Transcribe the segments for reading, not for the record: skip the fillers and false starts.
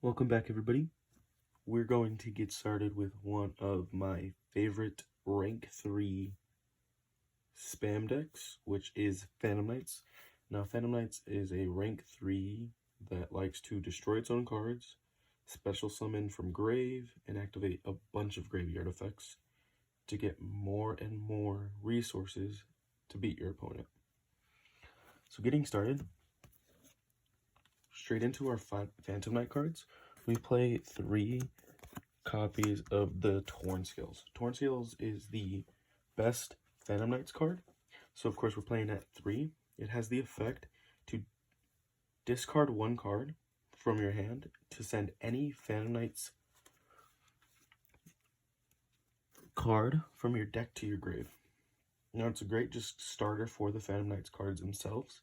Welcome back, everybody. We're going to get started with one of my favorite rank 3 spam decks, which is Phantom Knights. Now, Phantom Knights is a rank 3 that likes to destroy its own cards, special summon from grave, and activate a bunch of graveyard effects to get more and more resources to beat your opponent. So getting started, straight into our Phantom Knight cards, we play 3 copies of the Torn Scales. Torn Scales is the best Phantom Knights card. So of course we're playing at 3. It has the effect to discard 1 card from your hand to send any Phantom Knights card from your deck to your grave. Now it's a great just starter for the Phantom Knights cards themselves.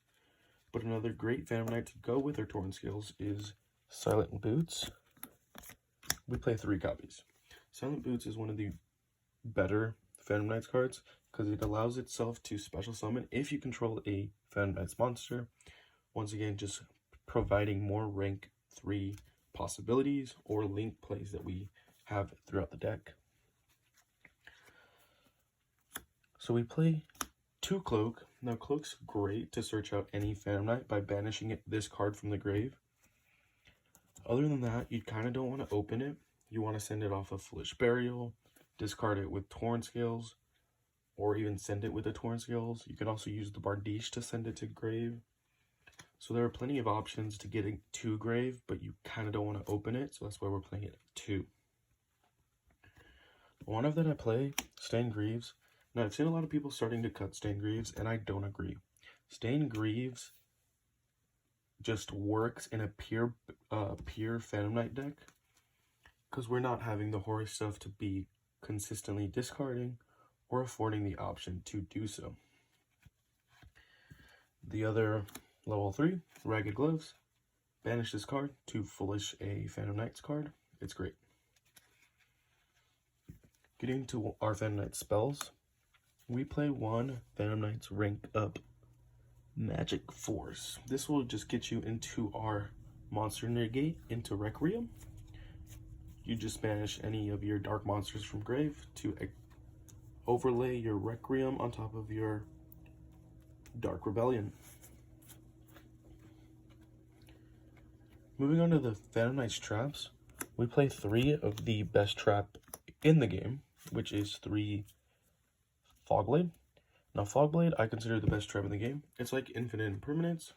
But another great Phantom Knight to go with our Torn Scales is Silent Boots. We play 3 copies. Silent Boots is one of the better Phantom Knights cards because it allows itself to special summon if you control a Phantom Knights monster. Once again, just providing more rank 3 possibilities or link plays that we have throughout the deck. So we play 2 Cloak. Now Cloak's great to search out any Phantom Knight by banishing this card from the grave. Other than that, you kind of don't want to open it. You want to send it off of Foolish Burial, discard it with Torn Scales, or even send it with the Torn Scales. You can also use the Bardiche to send it to grave. So there are plenty of options to get it to grave, but you kind of don't want to open it, so that's why we're playing it at 2. One of that I play, Stained Greaves. Now I've seen a lot of people starting to cut Stained Greaves, and I don't agree. Stained Greaves just works in a pure Phantom Knight deck because we're not having the horror stuff to be consistently discarding or affording the option to do so. The other level 3, Ragged Gloves, banish this card to Foolish a Phantom Knights card. It's great. Getting to our Phantom Knight spells, we play 1 Phantom Knights rank up Magic Force. This will just get you into our Monster Negate into Requiem. You just banish any of your dark monsters from grave to overlay your Requiem on top of your Dark Rebellion. Moving on to the Phantom Knights traps, we play 3 of the best trap in the game, which is 3 Fogblade. Now Fogblade I consider the best trap in the game. It's like infinite impermanence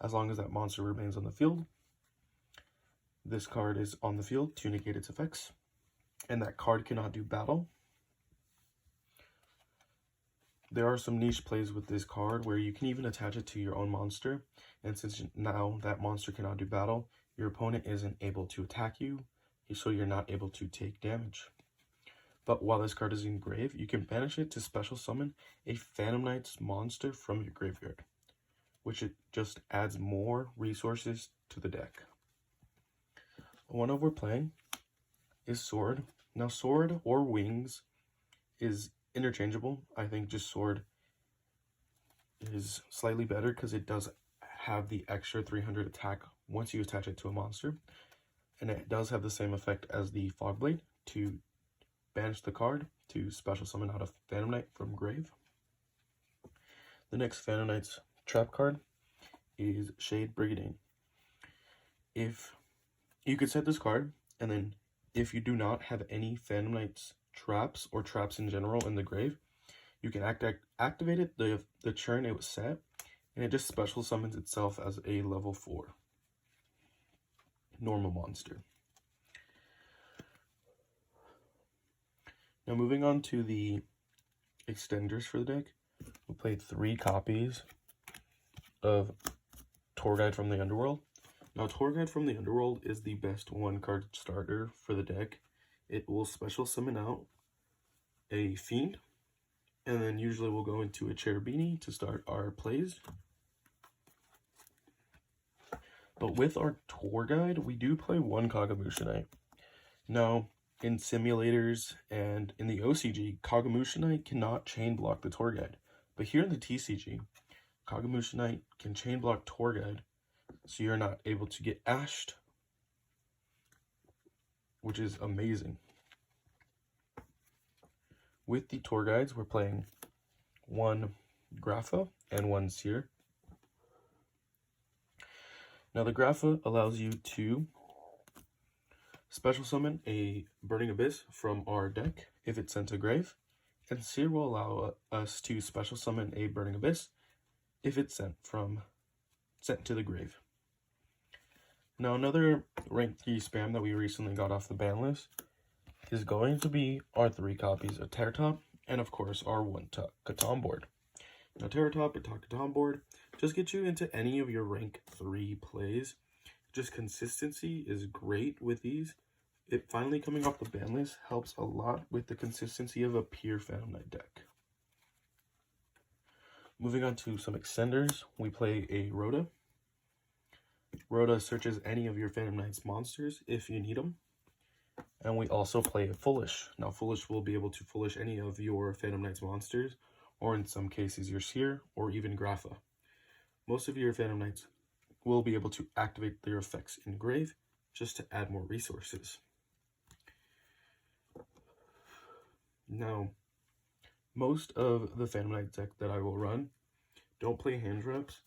as long as that monster remains on the field. This card is on the field to negate its effects, and that card cannot do battle. There are some niche plays with this card where you can even attach it to your own monster, and since now that monster cannot do battle, your opponent isn't able to attack you, so you're not able to take damage. But while this card is in grave, you can banish it to special summon a Phantom Knights monster from your graveyard, which it just adds more resources to the deck. One of we're playing is Sword. Now Sword or Wings is interchangeable. I think just Sword is slightly better because it does have the extra 300 attack once you attach it to a monster. And it does have the same effect as the Fogblade to banish the card to special summon out a Phantom Knight from grave. The next Phantom Knights trap card is Shade Brigandine. If you could set this card, and then if you do not have any Phantom Knights traps or traps in general in the grave, you can activate it the turn it was set, and it just special summons itself as a level 4 normal monster. Now moving on to the extenders for the deck, we played 3 copies of Tour Guide from the Underworld. Now Tour Guide from the Underworld is the best 1-card starter for the deck. It will special summon out a Fiend, and then usually we'll go into a Cherubini to start our plays. But with our Tour Guide, we do play 1 Kagamusha Knight. Now, in simulators and in the OCG, Kagamusha Knight cannot chain block the Tour Guide. But here in the TCG, Kagamusha Knight can chain block Tour Guide, so you're not able to get ashed which is amazing. With the tour guides, we're playing 1 Grapha and 1 Seer. Now the Grapha allows you to special summon a Burning Abyss from our deck if it's sent to grave, and Seer will allow us to special summon a Burning Abyss if it's sent to the grave. Now another rank 3 spam that we recently got off the ban list is going to be our 3 copies of Terror Top, and of course our 1 Catan board. Now Terror Top and Catan board just get you into any of your rank 3 plays. Just consistency is great with these. It finally coming off the ban list helps a lot with the consistency of a pure Phantom Knight deck. Moving on to some extenders, we play a Rhoda. Rhoda searches any of your Phantom Knight's monsters if you need them. And we also play a Foolish. Now Foolish will be able to Foolish any of your Phantom Knight's monsters, or in some cases your Seer, or even Grapha. Most of your Phantom Knights will be able to activate their effects in grave, just to add more resources. Now, most of the Phantom Knight deck that I will run don't play hand traps,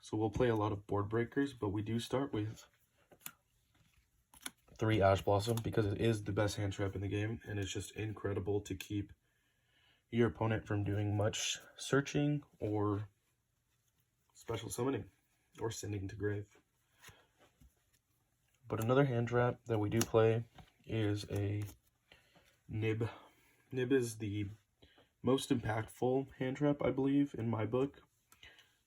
so we'll play a lot of board breakers, but we do start with 3 Ash Blossom because it is the best hand trap in the game, and it's just incredible to keep your opponent from doing much searching or special summoning or sending to grave. But another hand trap that we do play is a Nib. Nib is the most impactful hand trap, I believe, in my book.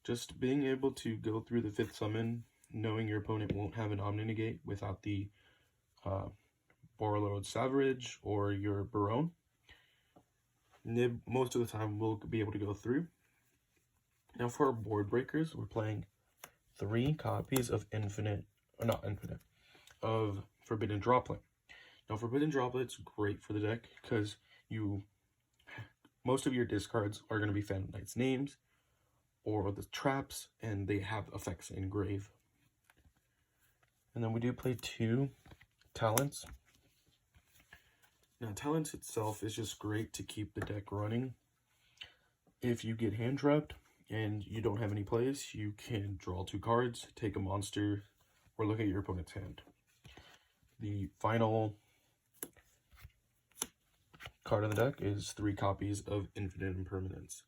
Just being able to go through the 5th summon, knowing your opponent won't have an Omni Negate without the Borreload Savage or your Barone. Nib, most of the time, will be able to go through. Now for our board breakers, we're playing 3 copies of of Forbidden Droplet. Now Forbidden Droplet's great for the deck because most of your discards are going to be Phantom Knight's names or the traps, and they have effects in grave. And then we do play 2 Talents. Now Talents itself is just great to keep the deck running. If you get hand trapped and you don't have any plays, you can draw 2 cards, take a monster, or look at your opponent's hand. The final card in the deck is 3 copies of Infinite Impermanence.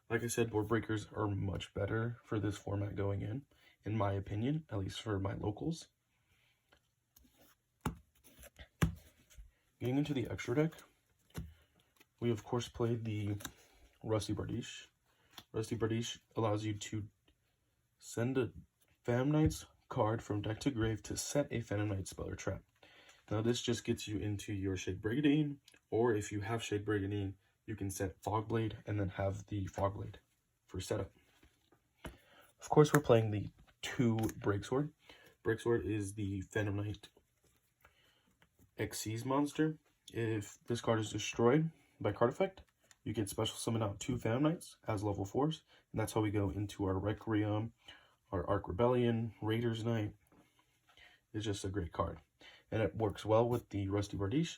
Like I said, board breakers are much better for this format going in my opinion, at least for my locals. Getting into the extra deck, we of course played the Rusty Bardiche. Rusty Bardiche allows you to send a Phantom Knight's card from deck to grave to set a Phantom Knight spell or trap. Now this just gets you into your Shade Brigadine, or if you have Shade Brigadine, you can set Fogblade and then have the Fogblade for setup. Of course, we're playing the 2 Breaksword. Breaksword is the Phantom Knight Xyz monster. If this card is destroyed by card effect, you can special summon out 2 Phantom Knights as level 4s, and that's how we go into our Requiem, our Arc Rebellion, Raiders Knight. It's just a great card. And it works well with the Rusty Bardiche,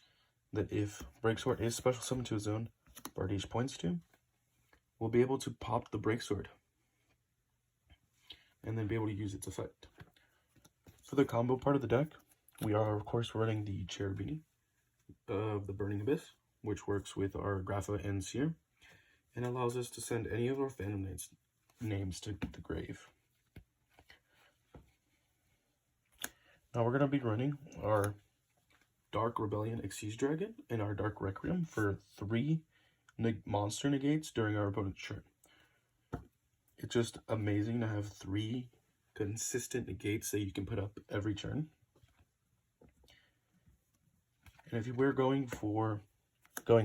that if Breaksword is special summoned to a zone Bardiche points to, we'll be able to pop the Breaksword and then be able to use its effect. For the combo part of the deck, we are of course running the Cherubini of the Burning Abyss, which works with our Grapha and Seer, and allows us to send any of our Phantom Knights names to the grave. Now we're going to be running our Dark Rebellion Xyz Dragon and our Dark Requiem for 3 monster negates during our opponent's turn. It's just amazing to have 3 consistent negates that you can put up every turn. And if we're going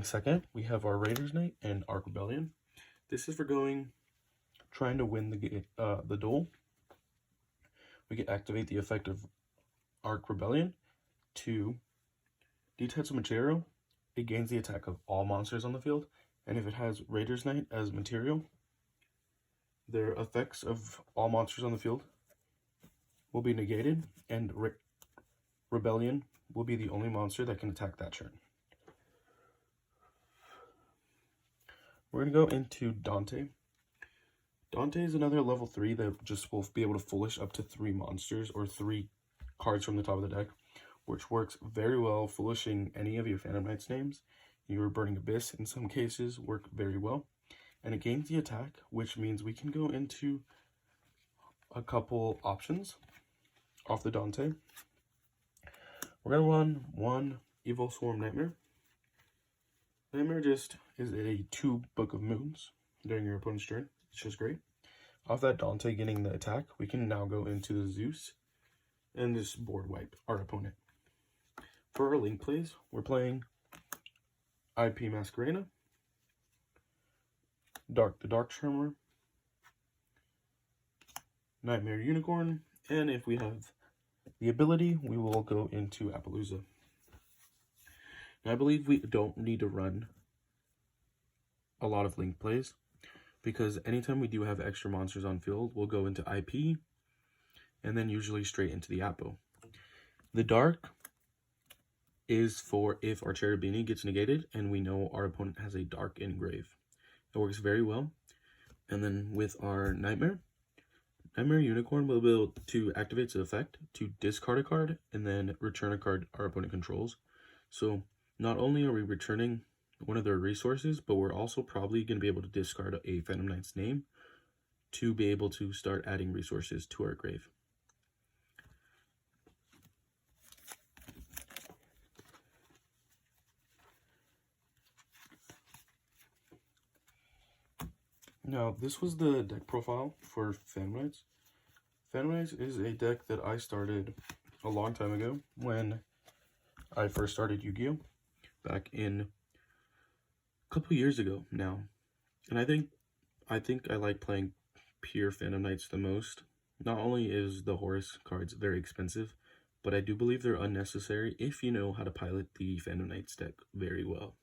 second, we have our Raiders Knight and Arc Rebellion. This is for trying to win the duel. We can activate the effect of Arc Rebellion to detach a material. It gains the attack of all monsters on the field, and if it has Raiders Knight as material, their effects of all monsters on the field will be negated, and Rebellion will be the only monster that can attack that turn. We're going to go into Dante. Dante is another level 3 that just will be able to foolish up to 3 monsters or 3 cards from the top of the deck, which works very well. Foolishing any of your Phantom Knights names, your Burning Abyss in some cases work very well. And it gains the attack, which means we can go into a couple options off the Dante. We're going to run 1 Evil Swarm Nightmare. Nightmare just is a 2 Book of Moons during your opponent's turn. It's just great. Off that Dante getting the attack, we can now go into the Zeus and just board wipe our opponent. For our link plays, we're playing IP Masquerena, Dark the Darkcharmer, Nightmare Unicorn, and if we have the ability, we will go into Appaloosa. Now, I believe we don't need to run a lot of link plays, because anytime we do have extra monsters on field, we'll go into IP, and then usually straight into the Appo. The Dark is for if our Cherubini gets negated, and we know our opponent has a Dark Engrave. It works very well. And then with our Nightmare Unicorn will be able to activate its effect to discard a card, and then return a card our opponent controls. So not only are we returning one of their resources, but we're also probably going to be able to discard a Phantom Knight's name to be able to start adding resources to our grave. Now, this was the deck profile for Phantom Knights. Phantom Knights is a deck that I started a long time ago when I first started Yu-Gi-Oh! Back in couple years ago now, and I think I like playing pure Phantom Knights the most. Not only is the Horus cards very expensive, but I do believe they're unnecessary if you know how to pilot the Phantom Knights deck very well.